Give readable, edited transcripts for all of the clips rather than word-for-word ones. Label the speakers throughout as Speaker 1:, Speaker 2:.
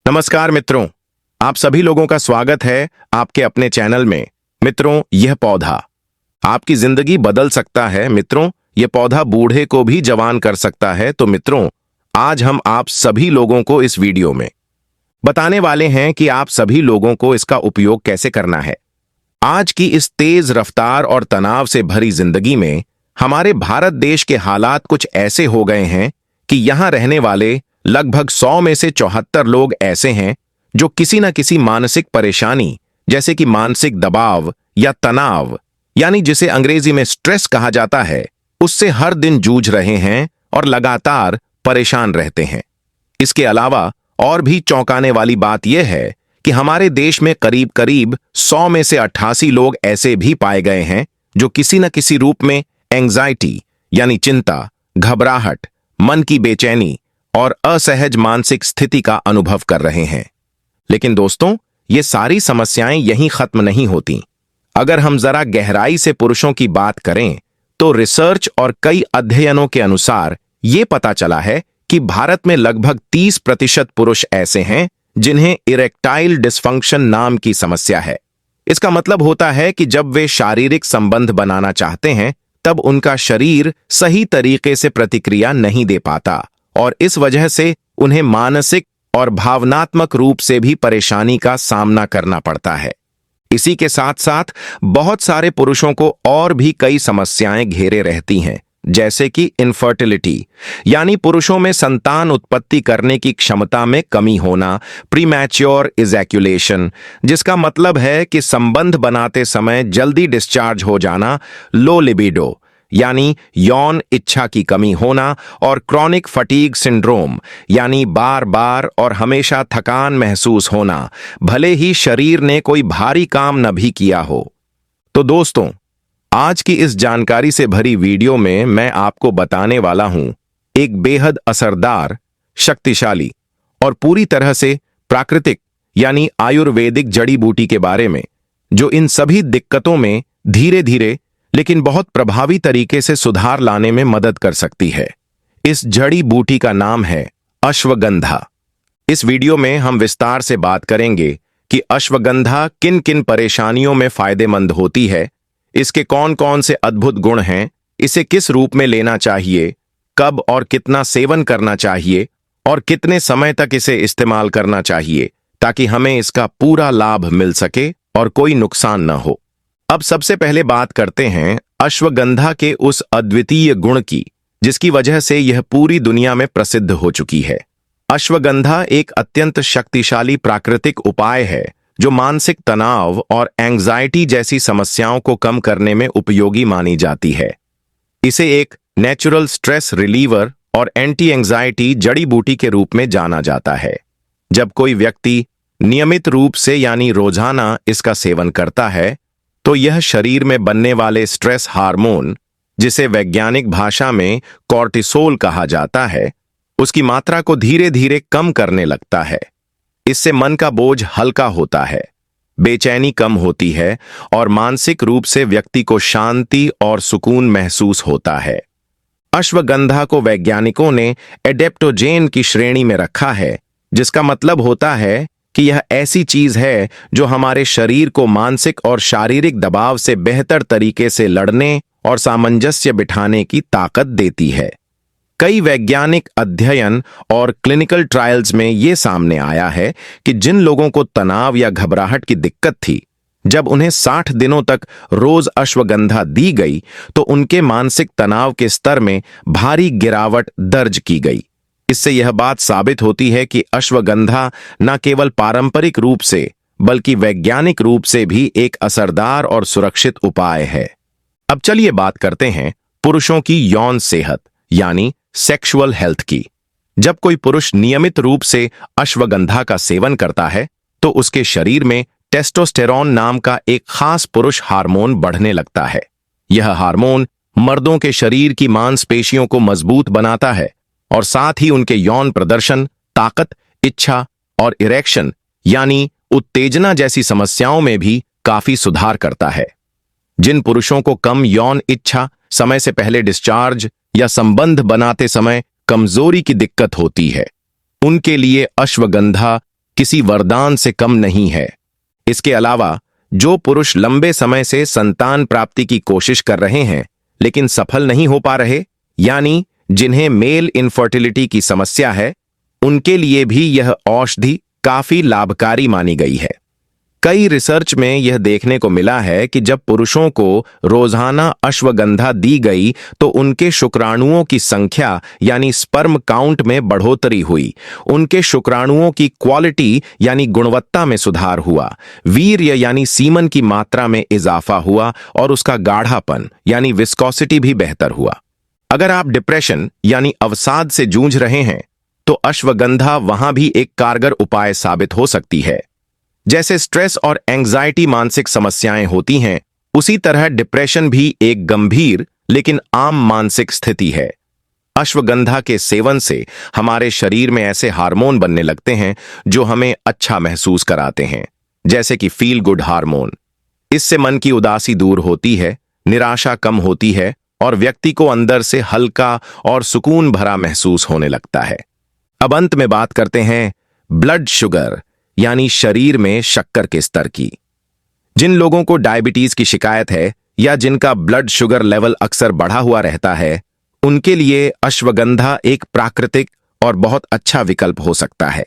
Speaker 1: नमस्कार मित्रों, आप सभी लोगों का स्वागत है आपके अपने चैनल में। मित्रों, यह पौधा आपकी जिंदगी बदल सकता है। मित्रों, यह पौधा बूढ़े को भी जवान कर सकता है। तो मित्रों, आज हम आप सभी लोगों को इस वीडियो में बताने वाले हैं कि आप सभी लोगों को इसका उपयोग कैसे करना है। आज की इस तेज रफ्तार और तनाव से भरी जिंदगी में हमारे भारत देश के हालात कुछ ऐसे हो गए हैं कि यहां रहने वाले लगभग 100 में से 74 लोग ऐसे हैं जो किसी न किसी मानसिक परेशानी जैसे कि मानसिक दबाव या तनाव, यानी जिसे अंग्रेजी में स्ट्रेस कहा जाता है, उससे हर दिन जूझ रहे हैं और लगातार परेशान रहते हैं। इसके अलावा और भी चौंकाने वाली बात यह है कि हमारे देश में करीब करीब 100 में से 88 लोग ऐसे भी पाए गए हैं जो किसी न किसी रूप में एंग्जाइटी यानी चिंता, घबराहट, मन की बेचैनी और असहज मानसिक स्थिति का अनुभव कर रहे हैं। लेकिन दोस्तों, ये सारी समस्याएं यहीं खत्म नहीं होती। अगर हम जरा गहराई से पुरुषों की बात करें तो रिसर्च और कई अध्ययनों के अनुसार ये पता चला है कि भारत में लगभग 30% पुरुष ऐसे हैं जिन्हें इरेक्टाइल डिस्फंक्शन नाम की समस्या है। इसका मतलब होता है कि जब वे शारीरिक संबंध बनाना चाहते हैं तब उनका शरीर सही तरीके से प्रतिक्रिया नहीं दे पाता और इस वजह से उन्हें मानसिक और भावनात्मक रूप से भी परेशानी का सामना करना पड़ता है। इसी के साथ साथ बहुत सारे पुरुषों को और भी कई समस्याएं घेरे रहती हैं, जैसे कि इनफर्टिलिटी यानी पुरुषों में संतान उत्पत्ति करने की क्षमता में कमी होना, प्रीमैच्योर इजैक्यूलेशन जिसका मतलब है कि संबंध बनाते समय जल्दी डिस्चार्ज हो जाना, लो लिबिडो यानी यौन इच्छा की कमी होना और क्रॉनिक फटीग सिंड्रोम यानी बार बार और हमेशा थकान महसूस होना, भले ही शरीर ने कोई भारी काम न भी किया हो। तो दोस्तों, आज की इस जानकारी से भरी वीडियो में मैं आपको बताने वाला हूं एक बेहद असरदार, शक्तिशाली और पूरी तरह से प्राकृतिक यानी आयुर्वेदिक जड़ी बूटी के बारे में, जो इन सभी दिक्कतों में धीरे धीरे लेकिन बहुत प्रभावी तरीके से सुधार लाने में मदद कर सकती है। इस जड़ी बूटी का नाम है अश्वगंधा। इस वीडियो में हम विस्तार से बात करेंगे कि अश्वगंधा किन किन परेशानियों में फायदेमंद होती है, इसके कौन कौन से अद्भुत गुण हैं, इसे किस रूप में लेना चाहिए, कब और कितना सेवन करना चाहिए और कितने समय तक इसे इस्तेमाल करना चाहिए ताकि हमें इसका पूरा लाभ मिल सके और कोई नुकसान न हो। अब सबसे पहले बात करते हैं अश्वगंधा के उस अद्वितीय गुण की जिसकी वजह से यह पूरी दुनिया में प्रसिद्ध हो चुकी है। अश्वगंधा एक अत्यंत शक्तिशाली प्राकृतिक उपाय है जो मानसिक तनाव और एंग्जाइटी जैसी समस्याओं को कम करने में उपयोगी मानी जाती है। इसे एक नेचुरल स्ट्रेस रिलीवर और एंटी एंग्जाइटी जड़ी बूटी के रूप में जाना जाता है। जब कोई व्यक्ति नियमित रूप से यानी रोजाना इसका सेवन करता है तो यह शरीर में बनने वाले स्ट्रेस हार्मोन, जिसे वैज्ञानिक भाषा में कॉर्टिसोल कहा जाता है, उसकी मात्रा को धीरे धीरे कम करने लगता है। इससे मन का बोझ हल्का होता है, बेचैनी कम होती है और मानसिक रूप से व्यक्ति को शांति और सुकून महसूस होता है। अश्वगंधा को वैज्ञानिकों ने एडेप्टोजेन की श्रेणी में रखा है, जिसका मतलब होता है कि यह ऐसी चीज है जो हमारे शरीर को मानसिक और शारीरिक दबाव से बेहतर तरीके से लड़ने और सामंजस्य बिठाने की ताकत देती है। कई वैज्ञानिक अध्ययन और क्लिनिकल ट्रायल्स में यह सामने आया है कि जिन लोगों को तनाव या घबराहट की दिक्कत थी, जब उन्हें 60 दिनों तक रोज अश्वगंधा दी गई तो उनके मानसिक तनाव के स्तर में भारी गिरावट दर्ज की गई। इससे यह बात साबित होती है कि अश्वगंधा न केवल पारंपरिक रूप से बल्कि वैज्ञानिक रूप से भी एक असरदार और सुरक्षित उपाय है। अब चलिए बात करते हैं पुरुषों की यौन सेहत यानी सेक्सुअल हेल्थ की। जब कोई पुरुष नियमित रूप से अश्वगंधा का सेवन करता है तो उसके शरीर में टेस्टोस्टेरोन नाम का एक खास पुरुष हार्मोन बढ़ने लगता है। यह हार्मोन मर्दों के शरीर की मांसपेशियों को मजबूत बनाता है और साथ ही उनके यौन प्रदर्शन, ताकत, इच्छा और इरेक्शन यानी उत्तेजना जैसी समस्याओं में भी काफी सुधार करता है। जिन पुरुषों को कम यौन इच्छा, समय से पहले डिस्चार्ज या संबंध बनाते समय कमजोरी की दिक्कत होती है, उनके लिए अश्वगंधा किसी वरदान से कम नहीं है। इसके अलावा जो पुरुष लंबे समय से संतान प्राप्ति की कोशिश कर रहे हैं लेकिन सफल नहीं हो पा रहे, यानी जिन्हें मेल इनफर्टिलिटी की समस्या है, उनके लिए भी यह औषधि काफी लाभकारी मानी गई है। कई रिसर्च में यह देखने को मिला है कि जब पुरुषों को रोजाना अश्वगंधा दी गई तो उनके शुक्राणुओं की संख्या यानी स्पर्म काउंट में बढ़ोतरी हुई, उनके शुक्राणुओं की क्वालिटी यानी गुणवत्ता में सुधार हुआ, वीर्य यानी सीमन की मात्रा में इजाफा हुआ और उसका गाढ़ापन यानी विस्कोसिटी भी बेहतर हुआ। अगर आप डिप्रेशन यानी अवसाद से जूझ रहे हैं तो अश्वगंधा वहां भी एक कारगर उपाय साबित हो सकती है। जैसे स्ट्रेस और एंग्जाइटी मानसिक समस्याएं होती हैं, उसी तरह डिप्रेशन भी एक गंभीर लेकिन आम मानसिक स्थिति है। अश्वगंधा के सेवन से हमारे शरीर में ऐसे हार्मोन बनने लगते हैं जो हमें अच्छा महसूस कराते हैं, जैसे कि फील गुड हार्मोन। इससे मन की उदासी दूर होती है, निराशा कम होती है और व्यक्ति को अंदर से हल्का और सुकून भरा महसूस होने लगता है। अब अंत में बात करते हैं ब्लड शुगर यानी शरीर में शक्कर के स्तर की। जिन लोगों को डायबिटीज की शिकायत है या जिनका ब्लड शुगर लेवल अक्सर बढ़ा हुआ रहता है, उनके लिए अश्वगंधा एक प्राकृतिक और बहुत अच्छा विकल्प हो सकता है।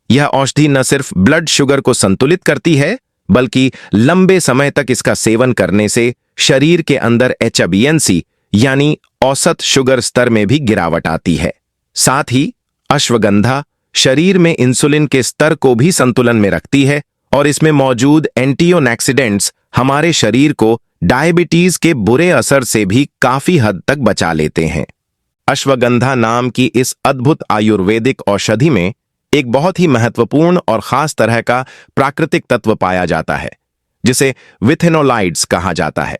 Speaker 1: यह औषधि न सिर्फ ब्लड शुगर को संतुलित करती है, बल्कि लंबे समय तक इसका सेवन करने से शरीर के अंदर HbA1c यानी औसत शुगर स्तर में भी गिरावट आती है। साथ ही अश्वगंधा शरीर में इंसुलिन के स्तर को भी संतुलन में रखती है और इसमें मौजूद एंटीऑक्सीडेंट्स हमारे शरीर को डायबिटीज के बुरे असर से भी काफी हद तक बचा लेते हैं। अश्वगंधा नाम की इस अद्भुत आयुर्वेदिक औषधि में एक बहुत ही महत्वपूर्ण और खास तरह का प्राकृतिक तत्व पाया जाता है, जिसे विथेनोलाइड्स कहा जाता है।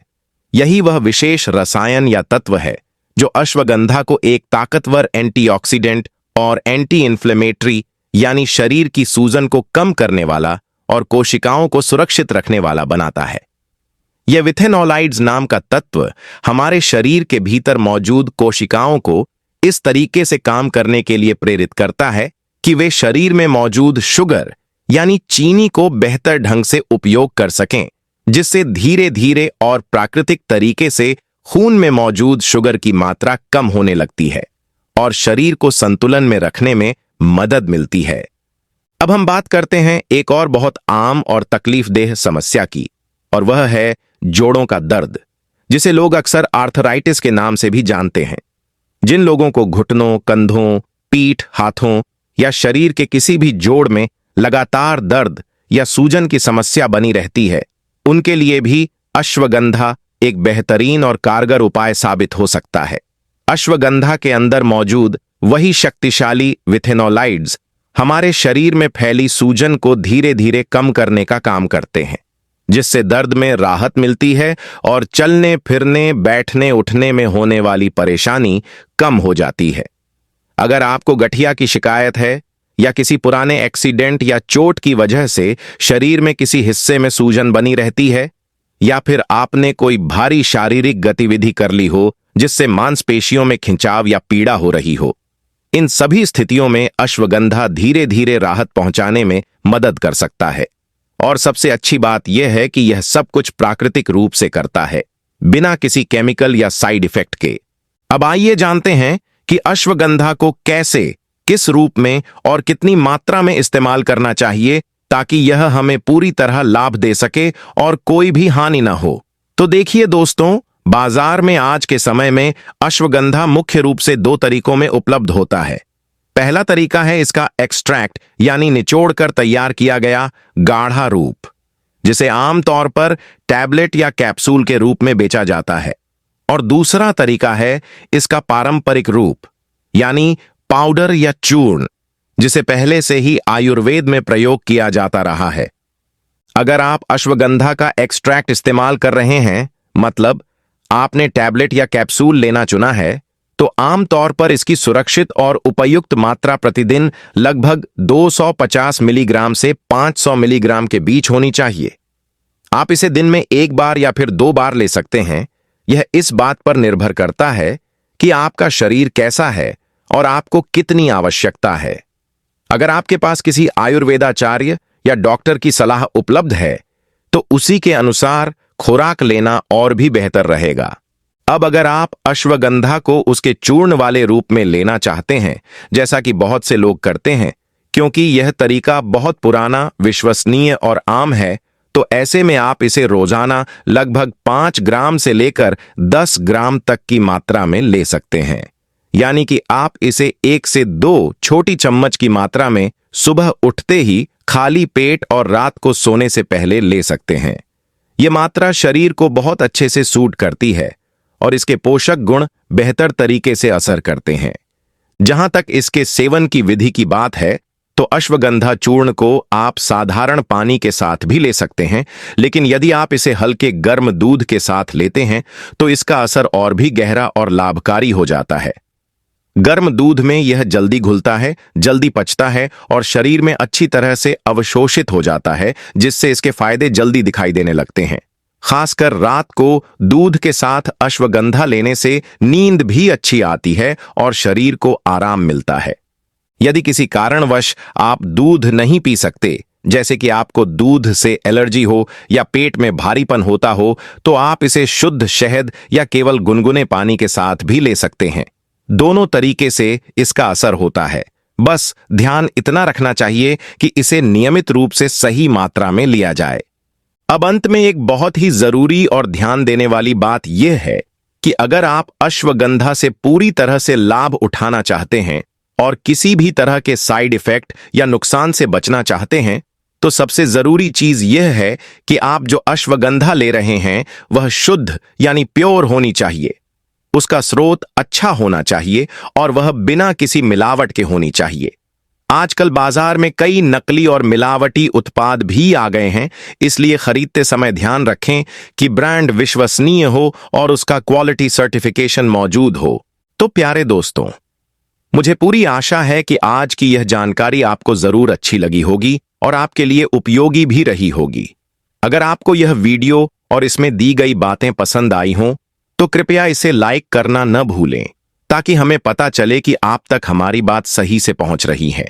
Speaker 1: यही वह विशेष रसायन या तत्व है जो अश्वगंधा को एक ताकतवर एंटीऑक्सीडेंट और एंटी इन्फ्लेमेटरी यानी शरीर की सूजन को कम करने वाला और कोशिकाओं को सुरक्षित रखने वाला बनाता है। यह विथेनोलाइड्स नाम का तत्व हमारे शरीर के भीतर मौजूद कोशिकाओं को इस तरीके से काम करने के लिए प्रेरित करता है कि वे शरीर में मौजूद शुगर यानी चीनी को बेहतर ढंग से उपयोग कर सकें, जिससे धीरे धीरे और प्राकृतिक तरीके से खून में मौजूद शुगर की मात्रा कम होने लगती है और शरीर को संतुलन में रखने में मदद मिलती है। अब हम बात करते हैं एक और बहुत आम और तकलीफदेह समस्या की, और वह है जोड़ों का दर्द, जिसे लोग अक्सर आर्थराइटिस के नाम से भी जानते हैं। जिन लोगों को घुटनों, कंधों, पीठ, हाथों या शरीर के किसी भी जोड़ में लगातार दर्द या सूजन की समस्या बनी रहती है, उनके लिए भी अश्वगंधा एक बेहतरीन और कारगर उपाय साबित हो सकता है। अश्वगंधा के अंदर मौजूद वही शक्तिशाली विथेनोलाइड्स हमारे शरीर में फैली सूजन को धीरे धीरे कम करने का काम करते हैं, जिससे दर्द में राहत मिलती है और चलने फिरने, बैठने उठने में होने वाली परेशानी कम हो जाती है। अगर आपको गठिया की शिकायत है या किसी पुराने एक्सीडेंट या चोट की वजह से शरीर में किसी हिस्से में सूजन बनी रहती है, या फिर आपने कोई भारी शारीरिक गतिविधि कर ली हो जिससे मांसपेशियों में खिंचाव या पीड़ा हो रही हो, इन सभी स्थितियों में अश्वगंधा धीरे धीरे राहत पहुंचाने में मदद कर सकता है। और सबसे अच्छी बात यह है कि यह सब कुछ प्राकृतिक रूप से करता है, बिना किसी केमिकल या साइड इफेक्ट के। अब आइए जानते हैं कि अश्वगंधा को कैसे, किस रूप में और कितनी मात्रा में इस्तेमाल करना चाहिए ताकि यह हमें पूरी तरह लाभ दे सके और कोई भी हानि ना हो। तो देखिए दोस्तों, बाजार में आज के समय में अश्वगंधा मुख्य रूप से 2 तरीकों में उपलब्ध होता है। पहला तरीका है इसका एक्सट्रैक्ट यानी निचोड़ कर तैयार किया गया गाढ़ा रूप, जिसे आमतौर पर टैबलेट या कैप्सूल के रूप में बेचा जाता है। और दूसरा तरीका है इसका पारंपरिक रूप यानी पाउडर या चूर्ण, जिसे पहले से ही आयुर्वेद में प्रयोग किया जाता रहा है। अगर आप अश्वगंधा का एक्सट्रैक्ट इस्तेमाल कर रहे हैं, मतलब आपने टैबलेट या कैप्सूल लेना चुना है, तो आमतौर पर इसकी सुरक्षित और उपयुक्त मात्रा प्रतिदिन लगभग 250 मिलीग्राम से 500 मिलीग्राम के बीच होनी चाहिए। आप इसे दिन में 1 बार या फिर 2 बार ले सकते हैं। यह इस बात पर निर्भर करता है कि आपका शरीर कैसा है और आपको कितनी आवश्यकता है। अगर आपके पास किसी आयुर्वेदाचार्य या डॉक्टर की सलाह उपलब्ध है तो उसी के अनुसार खुराक लेना और भी बेहतर रहेगा। अब अगर आप अश्वगंधा को उसके चूर्ण वाले रूप में लेना चाहते हैं, जैसा कि बहुत से लोग करते हैं, क्योंकि यह तरीका बहुत पुराना, विश्वसनीय और आम है, तो ऐसे में आप इसे रोजाना लगभग 5 ग्राम से लेकर 10 ग्राम तक की मात्रा में ले सकते हैं। यानी कि आप इसे 1 से 2 छोटी चम्मच की मात्रा में सुबह उठते ही खाली पेट और रात को सोने से पहले ले सकते हैं। यह मात्रा शरीर को बहुत अच्छे से सूट करती है और इसके पोषक गुण बेहतर तरीके से असर करते हैं। जहां तक इसके सेवन की विधि की बात है, तो अश्वगंधा चूर्ण को आप साधारण पानी के साथ भी ले सकते हैं, लेकिन यदि आप इसे हल्के गर्म दूध के साथ लेते हैं तो इसका असर और भी गहरा और लाभकारी हो जाता है। गर्म दूध में यह जल्दी घुलता है, जल्दी पचता है और शरीर में अच्छी तरह से अवशोषित हो जाता है, जिससे इसके फायदे जल्दी दिखाई देने लगते हैं। खासकर रात को दूध के साथ अश्वगंधा लेने से नींद भी अच्छी आती है और शरीर को आराम मिलता है। यदि किसी कारणवश आप दूध नहीं पी सकते, जैसे कि आपको दूध से एलर्जी हो या पेट में भारीपन होता हो, तो आप इसे शुद्ध शहद या केवल गुनगुने पानी के साथ भी ले सकते हैं। दोनों तरीके से इसका असर होता है। बस ध्यान इतना रखना चाहिए कि इसे नियमित रूप से सही मात्रा में लिया जाए। अब अंत में एक बहुत ही जरूरी और ध्यान देने वाली बात यह है कि अगर आप अश्वगंधा से पूरी तरह से लाभ उठाना चाहते हैं और किसी भी तरह के साइड इफेक्ट या नुकसान से बचना चाहते हैं, तो सबसे जरूरी चीज यह है कि आप जो अश्वगंधा ले रहे हैं वह शुद्ध यानी प्योर होनी चाहिए। उसका स्रोत अच्छा होना चाहिए और वह बिना किसी मिलावट के होनी चाहिए। आजकल बाजार में कई नकली और मिलावटी उत्पाद भी आ गए हैं, इसलिए खरीदते समय ध्यान रखें कि ब्रांड विश्वसनीय हो और उसका क्वालिटी सर्टिफिकेशन मौजूद हो। तो प्यारे दोस्तों, मुझे पूरी आशा है कि आज की यह जानकारी आपको जरूर अच्छी लगी होगी और आपके लिए उपयोगी भी रही होगी। अगर आपको यह वीडियो और इसमें दी गई बातें पसंद आई हों, तो कृपया इसे लाइक करना न भूलें, ताकि हमें पता चले कि आप तक हमारी बात सही से पहुंच रही है।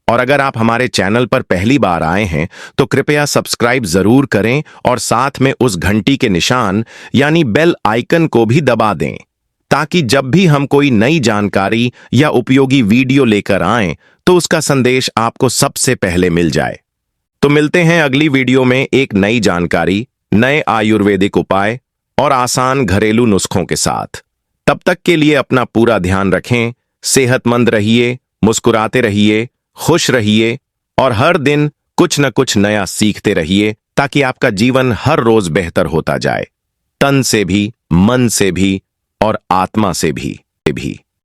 Speaker 1: और अगर आप हमारे चैनल पर पहली बार आए हैं तो कृपया सब्सक्राइब जरूर करें और साथ में उस घंटी के निशान यानी बेल आइकन को भी दबा दें, ताकि जब भी हम कोई नई जानकारी या उपयोगी वीडियो लेकर आएं तो उसका संदेश आपको सबसे पहले मिल जाए। तो मिलते हैं अगली वीडियो में एक नई जानकारी, नए आयुर्वेदिक उपाय और आसान घरेलू नुस्खों के साथ। तब तक के लिए अपना पूरा ध्यान रखें, सेहतमंद रहिए, मुस्कुराते रहिए, खुश रहिए और हर दिन कुछ न कुछ नया सीखते रहिए, ताकि आपका जीवन हर रोज बेहतर होता जाए, तन से भी, मन से भी और आत्मा से भी।